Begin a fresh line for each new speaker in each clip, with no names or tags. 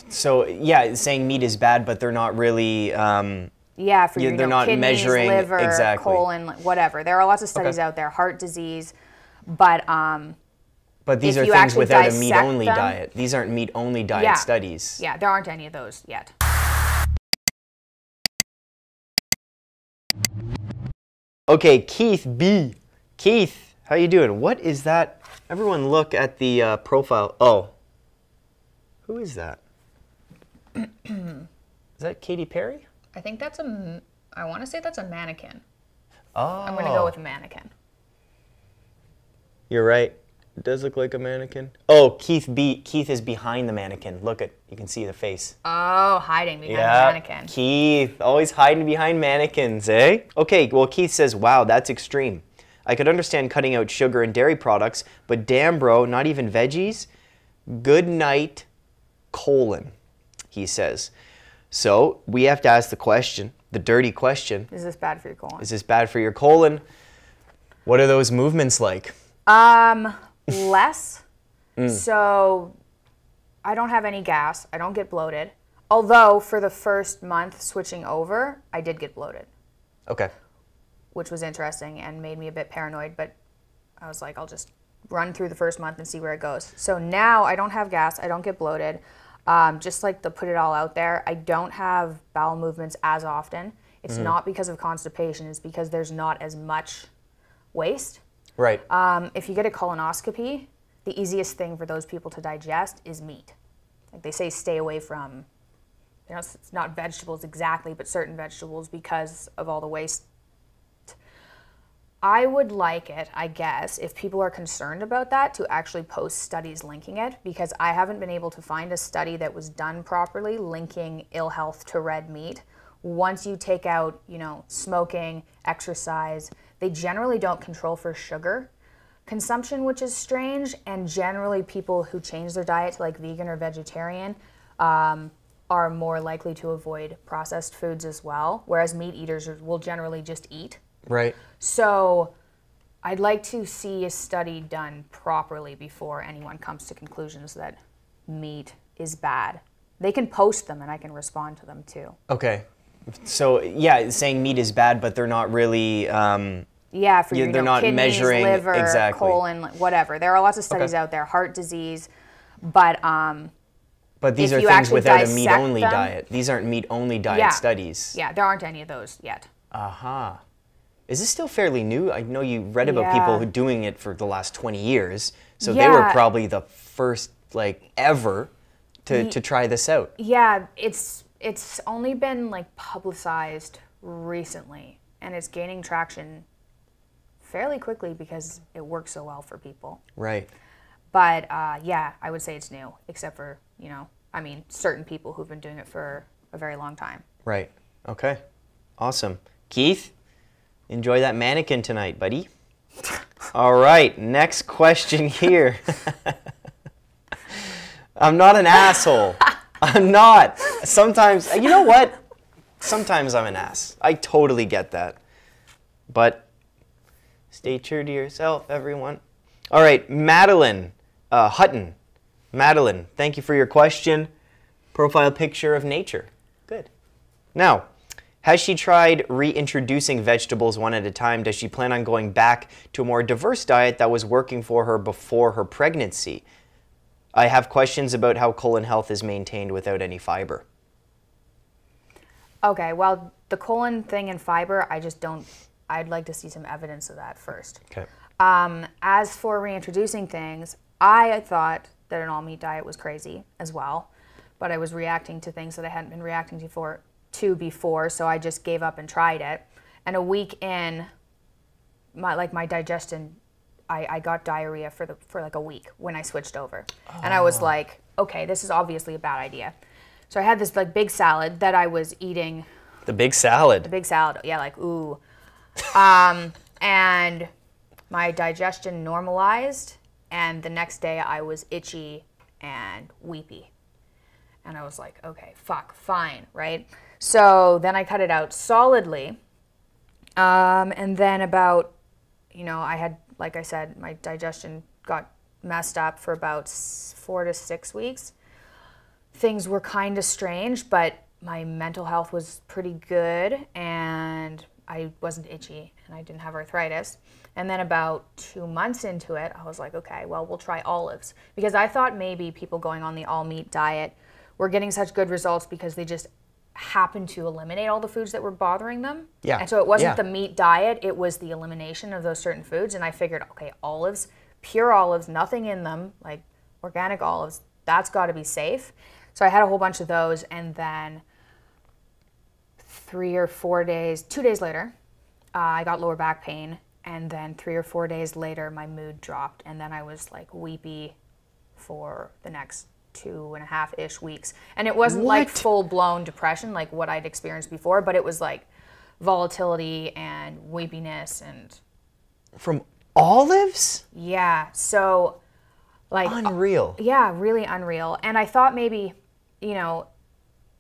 So yeah, saying meat is bad, but they're not really.
Yeah, for your
they're not
kidneys,
measuring
liver,
exactly.
colon, whatever. There are lots of studies out there, heart disease, but
these
if
are
you
things
actually
without a
dissect
meat-only
them-
diet. These aren't meat-only diet studies.
Yeah, there aren't any of those yet.
Okay, Keith B. Keith, how you doing? What is that? Everyone look at the profile. Oh. Who is that? Is that Katy Perry?
I think that's I want to say that's a mannequin.
Oh.
I'm going to go with a mannequin.
You're right. It does look like a mannequin. Oh, Keith B. Keith is behind the mannequin. Look at, you can see the face.
Oh, hiding behind the mannequin.
Keith, always hiding behind mannequins, eh? Okay, well, Keith says, wow, that's extreme. I could understand cutting out sugar and dairy products, but damn, bro, not even veggies? Good night, colon, he says. So we have to ask the question, the dirty question.
Is this bad for your colon?
Is this bad for your colon? What are those movements like?
Less. So I don't have any gas. I don't get bloated. Although for the first month switching over, I did get bloated.
Okay.
Which was interesting and made me a bit paranoid, but I was like, I'll just run through the first month and see where it goes. So now I don't have gas. I don't get bloated. Just like to put it all out there, I don't have bowel movements as often. It's not because of constipation. It's because there's not as much waste.
Right.
If you get a colonoscopy, the easiest thing for those people to digest is meat. Like they say, stay away from, you know, it's not vegetables exactly, but certain vegetables because of all the waste. I would like it, I guess, if people are concerned about that, to actually post studies linking it, because I haven't been able to find a study that was done properly linking ill health to red meat. Once you take out, you know, smoking, exercise, they generally don't control for sugar consumption, which is strange, and generally people who change their diet to like vegan or vegetarian are more likely to avoid processed foods as well, whereas meat eaters will generally just eat.
Right.
So I'd like to see a study done properly before anyone comes to conclusions that meat is bad. They can post them and I can respond to them too.
Okay. So yeah, saying meat is bad, but they're not really.
Yeah, for your
they're not
kidneys,
measuring
liver,
exactly.
colon, whatever. There are lots of studies out there, heart disease, but
these
if
are
you
things
actually
without a
dissect
meat-only
them-
diet. These aren't meat-only diet studies.
Yeah, there aren't any of those yet.
Aha. Is this still fairly new? I know you read about people who are doing it for the last 20 years, so they were probably the first, like, ever to try this out.
Yeah, it's only been like publicized recently, and it's gaining traction fairly quickly because it works so well for people.
Right.
But yeah, I would say it's new, except for, you know, I mean, certain people who've been doing it for a very long time.
Right. Okay. Awesome. Keith, enjoy that mannequin tonight, buddy. All right, next question here. I'm not an asshole. I'm not. Sometimes, you know what? Sometimes I'm an ass. I totally get that. But stay true to yourself, everyone. All right, Madeline Hutton. Madeline, thank you for your question. Profile picture of nature. Good. Now, has she tried reintroducing vegetables one at a time? Does she plan on going back to a more diverse diet that was working for her before her pregnancy? I have questions about how colon health is maintained without any fiber.
Okay, well, the colon thing and fiber, I'd like to see some evidence of that first.
Okay.
As for reintroducing things, I thought that an all-meat diet was crazy as well, but I was reacting to things that I hadn't been reacting to before, so I just gave up and tried it. And a week in, my digestion, I got diarrhea for like a week when I switched over. Oh. And I was like, okay, this is obviously a bad idea. So I had this like big salad that I was eating.
The big salad?
The big salad, yeah, like, ooh. And my digestion normalized, and the next day I was itchy and weepy. And I was like, okay, fuck, fine, right? So then I cut it out solidly. And then about, you know, I had, like I said, my digestion got messed up for about 4 to 6 weeks. things were kind of strange, but my mental health was pretty good and I wasn't itchy and I didn't have arthritis. And then about 2 months into it, I was like, okay, well, we'll try olives. Because I thought maybe people going on the all meat diet were getting such good results because they just happened to eliminate all the foods that were bothering them.
Yeah.
And so it wasn't the meat diet, it was the elimination of those certain foods. And I figured, okay, olives, pure olives, nothing in them, like organic olives, that's got to be safe. So I had a whole bunch of those, and then 2 days later, I got lower back pain, and then 3 or 4 days later, my mood dropped, and then I was like weepy for the next 2.5-ish weeks. And it wasn't like full-blown depression like what I'd experienced before, but it was like volatility and weepiness and...
From olives?
Yeah, so like...
Unreal.
Yeah, really unreal. And I thought maybe, you know,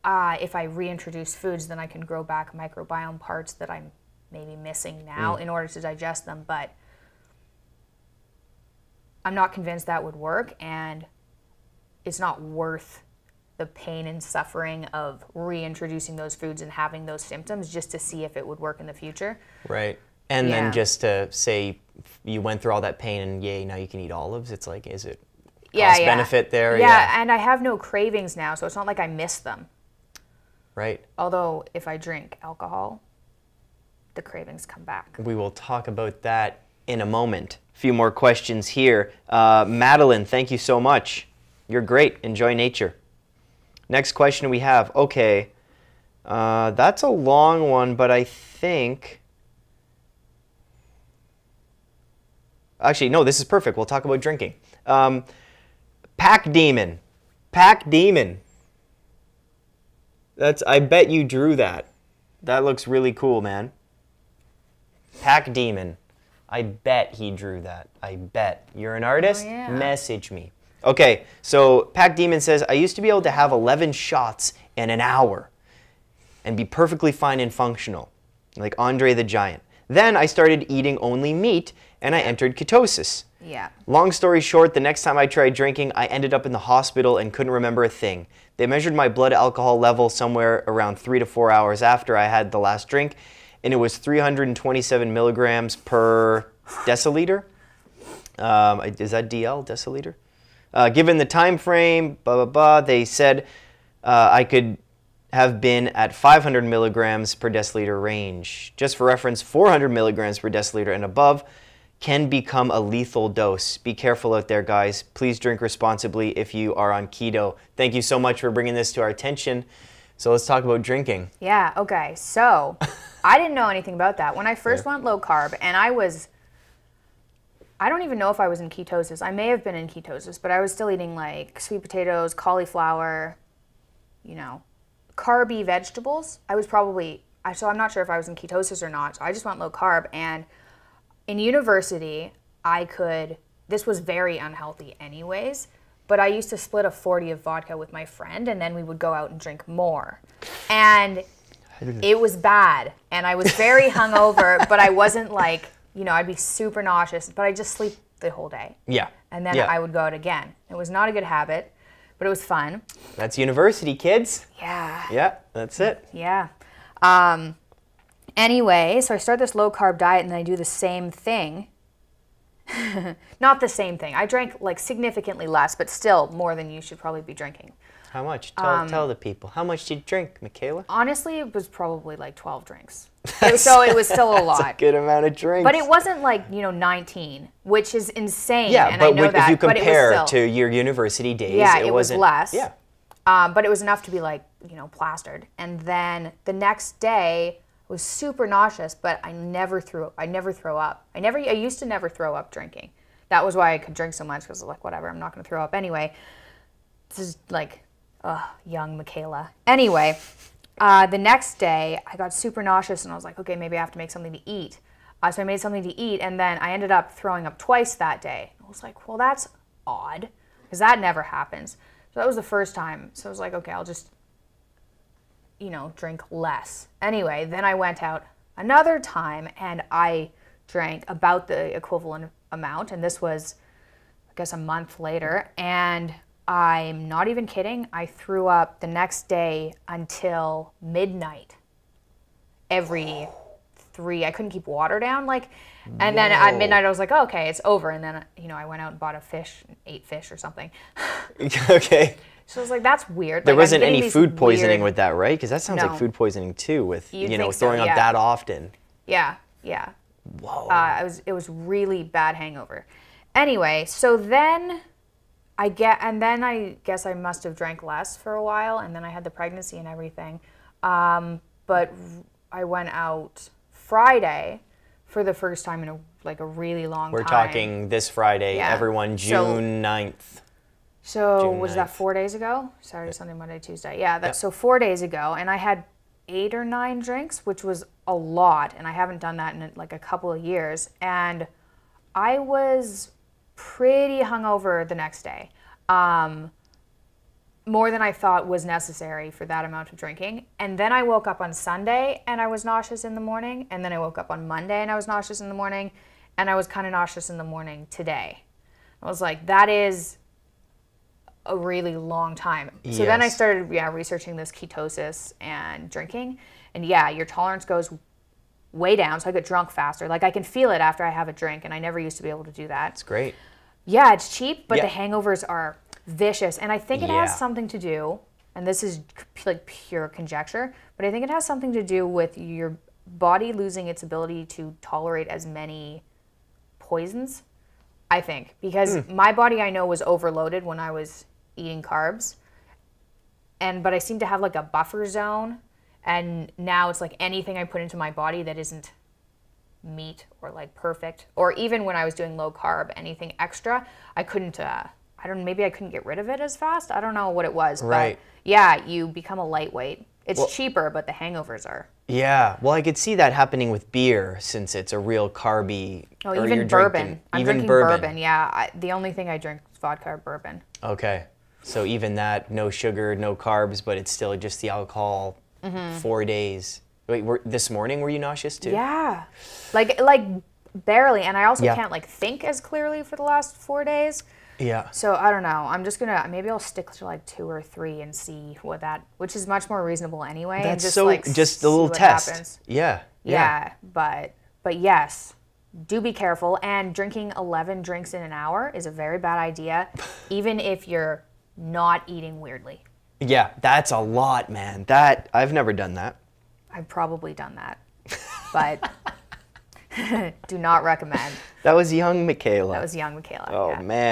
if I reintroduce foods, then I can grow back microbiome parts that I'm maybe missing now in order to digest them. But I'm not convinced that would work, and it's not worth the pain and suffering of reintroducing those foods and having those symptoms just to see if it would work in the future.
Right. And then just to say you went through all that pain and yay, now you can eat olives. It's like, is it cost benefit there?
Yeah, and I have no cravings now, so it's not like I miss them.
Right.
Although if I drink alcohol, the cravings come back.
We will talk about that in a moment. A few more questions here. Madeline, thank you so much. You're great. Enjoy nature. Next question we have. Okay. That's a long one, but I think... Actually, no, this is perfect. We'll talk about drinking. Pack Demon. Pack Demon. I bet you drew that. That looks really cool, man. Pack Demon. I bet he drew that. I bet. You're an artist?
Oh, yeah.
Message me. Okay, so Pack Demon says, I used to be able to have 11 shots in an hour and be perfectly fine and functional, like Andre the Giant. Then I started eating only meat and I entered ketosis.
Yeah.
Long story short, the next time I tried drinking, I ended up in the hospital and couldn't remember a thing. They measured my blood alcohol level somewhere around 3 to 4 hours after I had the last drink, and it was 327 milligrams per deciliter. Is that DL, deciliter? Given the time frame, blah, blah, blah, they said I could have been at 500 milligrams per deciliter range. Just for reference, 400 milligrams per deciliter and above can become a lethal dose. Be careful out there, guys. Please drink responsibly if you are on keto. Thank you so much for bringing this to our attention. So let's talk about drinking.
Yeah, okay. So I didn't know anything about that. When I first went low carb, and I don't even know if I was in ketosis. I may have been in ketosis, but I was still eating like sweet potatoes, cauliflower, you know, carby vegetables. So I'm not sure if I was in ketosis or not. So I just went low carb, and in university, this was very unhealthy anyways, but I used to split a 40 of vodka with my friend, and then we would go out and drink more. And it was bad, and I was very hungover, but I wasn't like, you know, I'd be super nauseous, but I'd just sleep the whole day.
Yeah.
And then I would go out again. It was not a good habit, but it was fun.
That's university, kids.
Yeah.
Yeah, that's it.
Yeah. Anyway, so I start this low-carb diet, and then I do the same thing. Not the same thing. I drank like significantly less, but still more than you should probably be drinking.
How much? Tell the people. How much did you drink, Mikhailia?
Honestly, it was probably like 12 drinks. So it was still a lot.
That's a good amount of drinks.
But it wasn't like, 19, which is insane.
Yeah,
and I know
if you compare
still,
to your university days,
it was less.
Yeah.
But it was enough to be like, plastered. And then the next day was super nauseous, but I never threw up. I used to never throw up drinking. That was why I could drink so much, because I was like, whatever, I'm not going to throw up anyway. This is like, young Mikhailia. Anyway, the next day I got super nauseous, and I was like, okay, maybe I have to make something to eat. So I made something to eat, and then I ended up throwing up twice that day. I was like, well, that's odd, because that never happens. So that was the first time. So I was like, okay, I'll just, drink less. Anyway, then I went out another time, and I drank about the equivalent amount, and this was, I guess, a month later, and I'm not even kidding. I threw up the next day until midnight. Every I couldn't keep water down. And then at midnight I was like, oh, okay, it's over. And then, I went out and bought a fish, and ate fish or something.
Okay.
So I was like, that's weird.
There
I'm
wasn't
getting
any
these
food poisoning
weird-
with that, right? Because that sounds like
No.
food poisoning too, with
You'd think so,
throwing up
yeah.
that often.
Yeah.
Whoa.
It was really bad hangover. Anyway, so then I guess I must have drank less for a while, and then I had the pregnancy and everything. But I went out Friday for the first time in a really long
We're
time.
talking this Friday,
Yeah.
everyone, June 9th.
So
June
was that
9th.
4 days ago? Saturday, Sunday, Monday, Tuesday. Yeah, that's so 4 days ago, and I had 8 or 9 drinks, which was a lot, and I haven't done that in a couple of years. And I was pretty hungover the next day. More than I thought was necessary for that amount of drinking. And then I woke up on Sunday and I was nauseous in the morning. And then I woke up on Monday and I was nauseous in the morning. And I was kind of nauseous in the morning today. I was like, that is a really long time. So then I
Yes.
started researching this ketosis and drinking. And your tolerance goes way down. So I get drunk faster. I can feel it after I have a drink. And I never used to be able to do that.
It's great.
Yeah, it's cheap, but
Yeah.
the hangovers are vicious. And I think it
Yeah.
has something to do, and this is pure conjecture, but I think it has something to do with your body losing its ability to tolerate as many poisons, I think. Because my body, I know, was overloaded when I was eating carbs. But I seem to have a buffer zone. And now it's anything I put into my body that isn't meat or perfect, or even when I was doing low carb, anything extra, I couldn't, maybe I couldn't get rid of it as fast. I don't know what it was.
Right.
But yeah, you become a lightweight. It's cheaper, but the hangovers are.
Yeah, well, I could see that happening with beer since it's a real carby.
Oh,
or
even
you're
bourbon.
drinking-
I'm
even
drinking bourbon. Yeah, the only thing I drink is vodka or bourbon.
Okay, so even that, no sugar, no carbs, but it's still just the alcohol. 4 days. Wait, this morning were you nauseous too?
Yeah, like barely. And I also
Yeah.
can't think as clearly for the last 4 days.
Yeah.
So I don't know. I'm just gonna maybe I'll stick to 2 or 3 and see which is much more reasonable anyway.
That's
and
so
just
just a
see
little
what
test.
happens.
Yeah.
Yeah, but yes, do be careful. And drinking 11 drinks in an hour is a very bad idea, even if you're not eating weirdly.
Yeah, that's a lot, man. That I've never done that.
I've probably done that, but do not recommend.
That was young Mikhailia.
That was young Mikhailia.
Oh
yeah.
man.